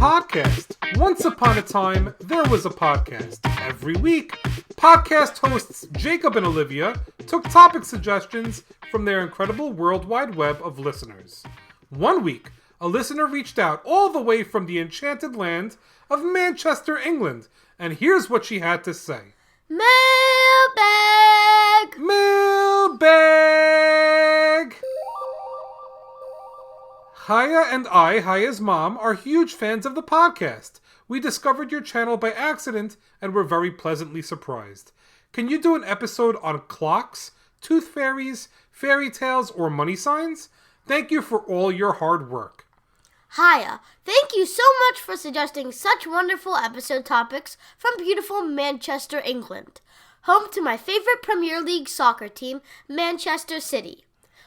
podcast. Once upon a time, there was a podcast. Every week, podcast hosts Jacob and Olivia took topic suggestions from their incredible worldwide web of listeners. One week, a listener reached out all the way from the enchanted land of Manchester, England, and here's what she had to say. Mailbag! Mailbag! Haya and I, Haya's mom, are huge fans of the podcast. We discovered your channel by accident and were very pleasantly surprised. Can you do an episode on clocks, tooth fairies, fairy tales, or money signs? Thank you for all your hard work. Haya, thank you so much for suggesting such wonderful episode topics from beautiful Manchester, England, home to my favorite Premier League soccer team, Manchester City.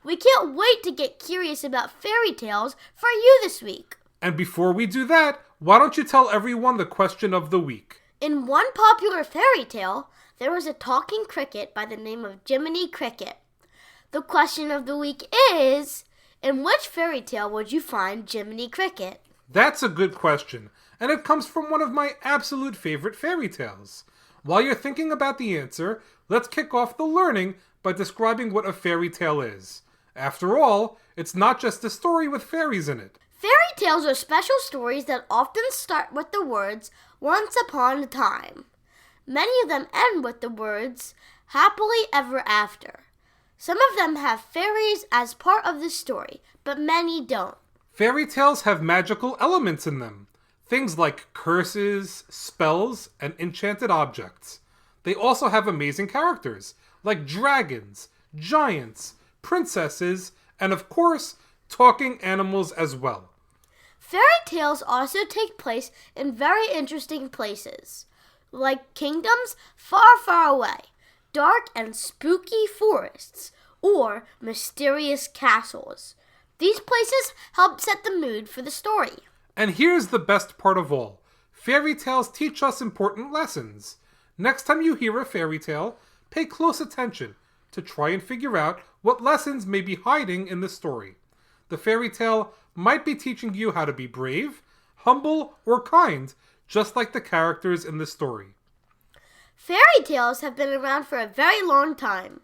We can't wait to get curious about fairy tales for you this week. And before we do that, why don't you tell everyone the question of the week? In one popular fairy tale, there was a talking cricket by the name of Jiminy Cricket. The question of the week is, in which fairy tale would you find Jiminy Cricket? That's a good question, and it comes from one of my absolute favorite fairy tales. While you're thinking about the answer, let's kick off the learning by describing what a fairy tale is. After all, it's not just a story with fairies in it. Fairy tales are special stories that often start with the words, once upon a time. Many of them end with the words, happily ever after. Some of them have fairies as part of the story, but many don't. Fairy tales have magical elements in them. Things like curses, spells, and enchanted objects. They also have amazing characters, like dragons, giants, princesses, and of course, talking animals as well. Fairy tales also take place in very interesting places, like kingdoms far, far away, dark and spooky forests, or mysterious castles. These places help set the mood for the story. And here's the best part of all. Fairy tales teach us important lessons. Next time you hear a fairy tale, pay close attention to try and figure out what lessons may be hiding in the story. The fairy tale might be teaching you how to be brave, humble, or kind, just like the characters in the story. Fairy tales have been around for a very long time.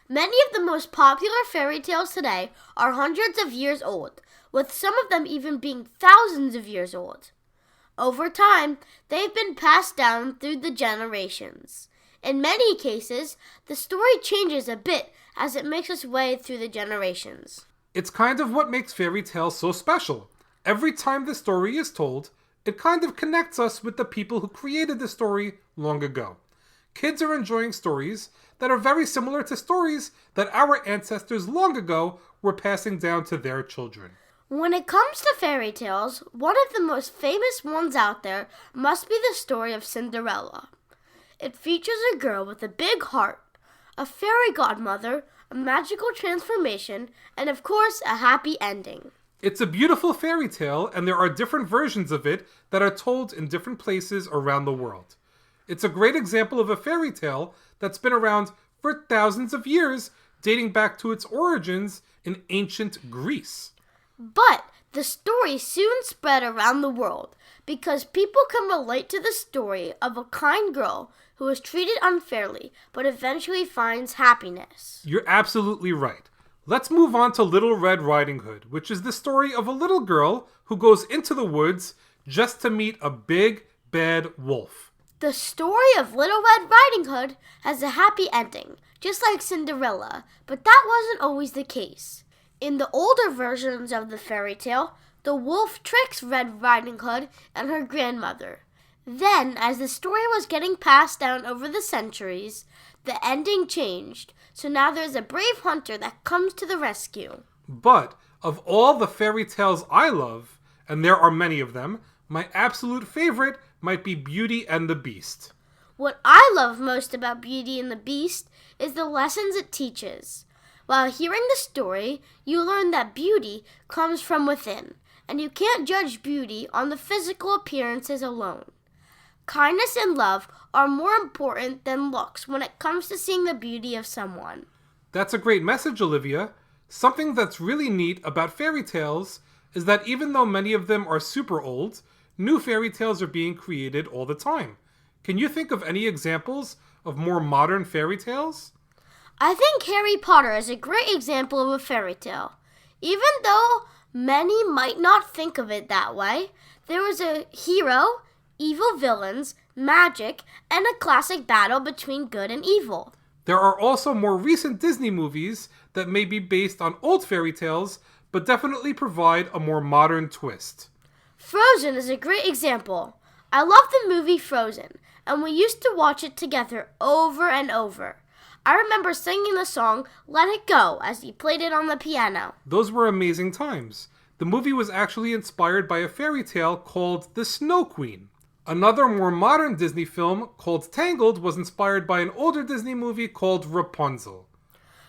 Many of the most popular fairy tales today are hundreds of years old, with some of them even being thousands of years old. Over time, they've been passed down through the generations. In many cases, the story changes a bit as it makes its way through the generations. It's kind of what makes fairy tales so special. Every time the story is told, it kind of connects us with the people who created the story long ago. Kids are enjoying stories that are very similar to stories that our ancestors long ago were passing down to their children. When it comes to fairy tales, one of the most famous ones out there must be the story of Cinderella. It features a girl with a big heart, a fairy godmother, a magical transformation, and of course, a happy ending. It's a beautiful fairy tale, and there are different versions of it that are told in different places around the world. It's a great example of a fairy tale that's been around for thousands of years, dating back to its origins in ancient Greece. But the story soon spread around the world because people can relate to the story of a kind girl who was treated unfairly but eventually finds happiness. You're absolutely right. Let's move on to Little Red Riding Hood, which is the story of a little girl who goes into the woods just to meet a big, bad wolf. The story of Little Red Riding Hood has a happy ending, just like Cinderella, but that wasn't always the case. In the older versions of the fairy tale, the wolf tricks Red Riding Hood and her grandmother. Then, as the story was getting passed down over the centuries, the ending changed, so now there's a brave hunter that comes to the rescue. But, of all the fairy tales I love, and there are many of them, my absolute favorite might be Beauty and the Beast. What I love most about Beauty and the Beast is the lessons it teaches. While hearing the story, you learn that beauty comes from within, and you can't judge beauty on the physical appearances alone. Kindness and love are more important than looks when it comes to seeing the beauty of someone. That's a great message, Olivia. Something that's really neat about fairy tales is that even though many of them are super old, new fairy tales are being created all the time. Can you think of any examples of more modern fairy tales? I think Harry Potter is a great example of a fairy tale. Even though many might not think of it that way, there was a hero, evil villains, magic, and a classic battle between good and evil. There are also more recent Disney movies that may be based on old fairy tales, but definitely provide a more modern twist. Frozen is a great example. I love the movie Frozen, and we used to watch it together over and over. I remember singing the song Let It Go as he played it on the piano. Those were amazing times. The movie was actually inspired by a fairy tale called The Snow Queen. Another more modern Disney film called Tangled was inspired by an older Disney movie called Rapunzel.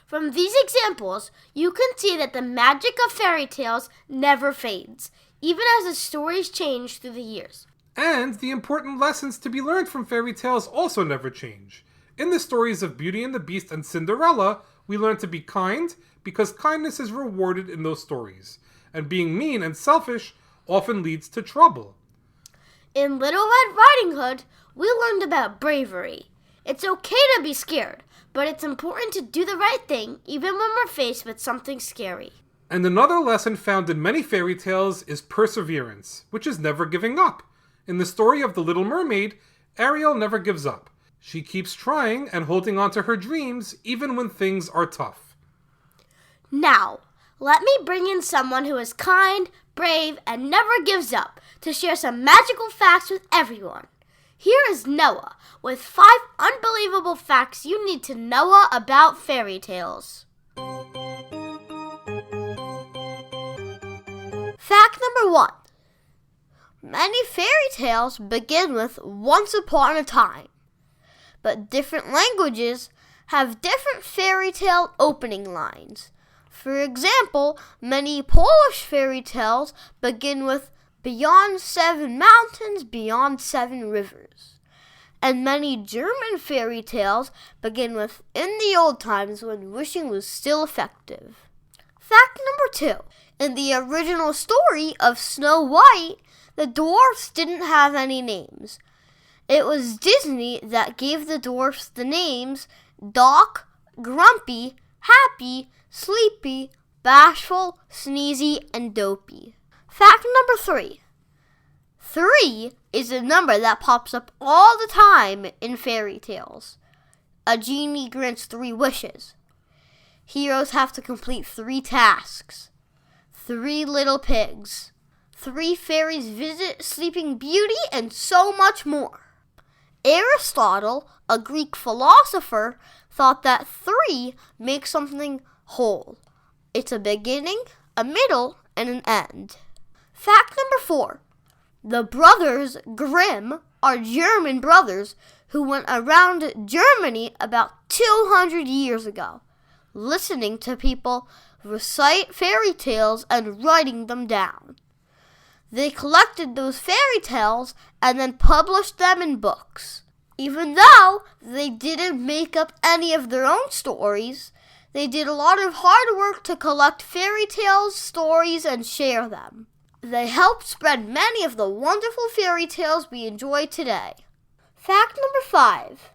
From these examples, you can see that the magic of fairy tales never fades, even as the stories change through the years. And the important lessons to be learned from fairy tales also never change. In the stories of Beauty and the Beast and Cinderella, we learn to be kind because kindness is rewarded in those stories, and being mean and selfish often leads to trouble. In Little Red Riding Hood, we learned about bravery. It's okay to be scared, but it's important to do the right thing even when we're faced with something scary. And another lesson found in many fairy tales is perseverance, which is never giving up. In the story of The Little Mermaid, Ariel never gives up. She keeps trying and holding on to her dreams even when things are tough. Now, let me bring in someone who is kind, brave, and never gives up to share some magical facts with everyone. Here is Noah with 5 unbelievable facts you need to know about fairy tales. Fact number 1. Many fairy tales begin with once upon a time, but different languages have different fairy tale opening lines. For example, many Polish fairy tales begin with beyond 7 mountains, beyond 7 rivers. And many German fairy tales begin with in the old times when wishing was still effective. Fact number 2. In the original story of Snow White, the dwarfs didn't have any names. It was Disney that gave the dwarfs the names Doc, Grumpy, Happy, Sleepy, Bashful, Sneezy, and Dopey. Fact number 3. 3 is a number that pops up all the time in fairy tales. A genie grants 3 wishes. Heroes have to complete 3 tasks. 3 little pigs. 3 fairies visit Sleeping Beauty, and so much more. Aristotle, a Greek philosopher, thought that 3 makes something whole. It's a beginning, a middle, and an end. Fact number 4. The brothers Grimm are German brothers who went around Germany about 200 years ago, listening to people recite fairy tales and writing them down. They collected those fairy tales and then published them in books. Even though they didn't make up any of their own stories, they did a lot of hard work to collect fairy tales, stories, and share them. They helped spread many of the wonderful fairy tales we enjoy today. Fact number 5.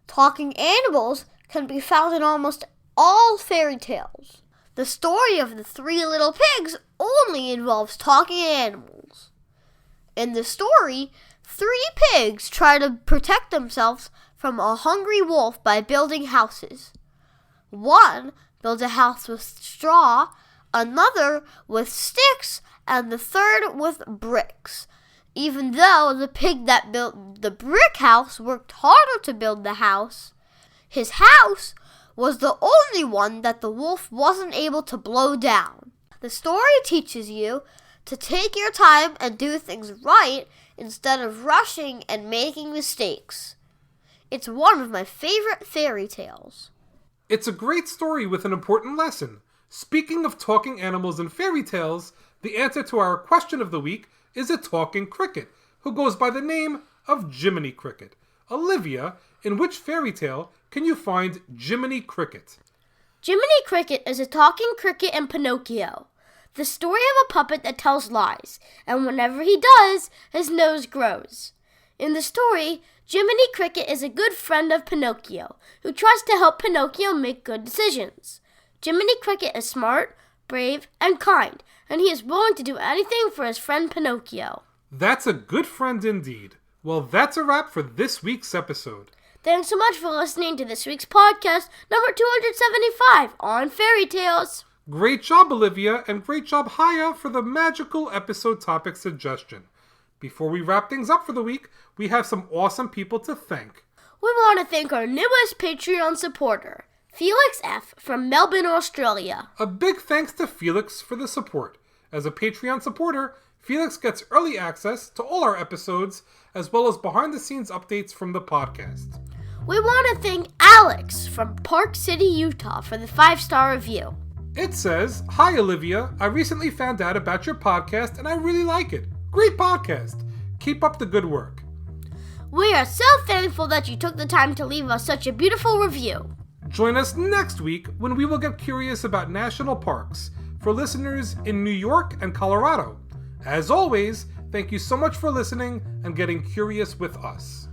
Talking animals can be found in almost all fairy tales. The story of the 3 little pigs only involves talking animals. In the story, 3 pigs try to protect themselves from a hungry wolf by building houses. One builds a house with straw, another with sticks, and the third with bricks. Even though the pig that built the brick house worked harder to build the house, his house was the only one that the wolf wasn't able to blow down. The story teaches you to take your time and do things right instead of rushing and making mistakes. It's one of my favorite fairy tales. It's a great story with an important lesson. Speaking of talking animals and fairy tales, the answer to our question of the week is a talking cricket, who goes by the name of Jiminy Cricket. Olivia, in which fairy tale can you find Jiminy Cricket? Jiminy Cricket is a talking cricket in Pinocchio. The story of a puppet that tells lies, and whenever he does, his nose grows. In the story, Jiminy Cricket is a good friend of Pinocchio, who tries to help Pinocchio make good decisions. Jiminy Cricket is smart, brave, and kind, and he is willing to do anything for his friend Pinocchio. That's a good friend indeed. Well, that's a wrap for this week's episode. Thanks so much for listening to this week's podcast, number 275, on fairy tales. Great job, Olivia, and great job, Haya, for the magical episode topic suggestion. Before we wrap things up for the week, we have some awesome people to thank. We want to thank our newest Patreon supporter, Felix F. from Melbourne, Australia. A big thanks to Felix for the support. As a Patreon supporter, Felix gets early access to all our episodes, as well as behind-the-scenes updates from the podcast. We want to thank Alex from Park City, Utah, for the 5-star review. It says, "Hi Olivia, I recently found out about your podcast and I really like it. Great podcast. Keep up the good work." We are so thankful that you took the time to leave us such a beautiful review. Join us next week when we will get curious about national parks for listeners in New York and Colorado. As always, thank you so much for listening and getting curious with us.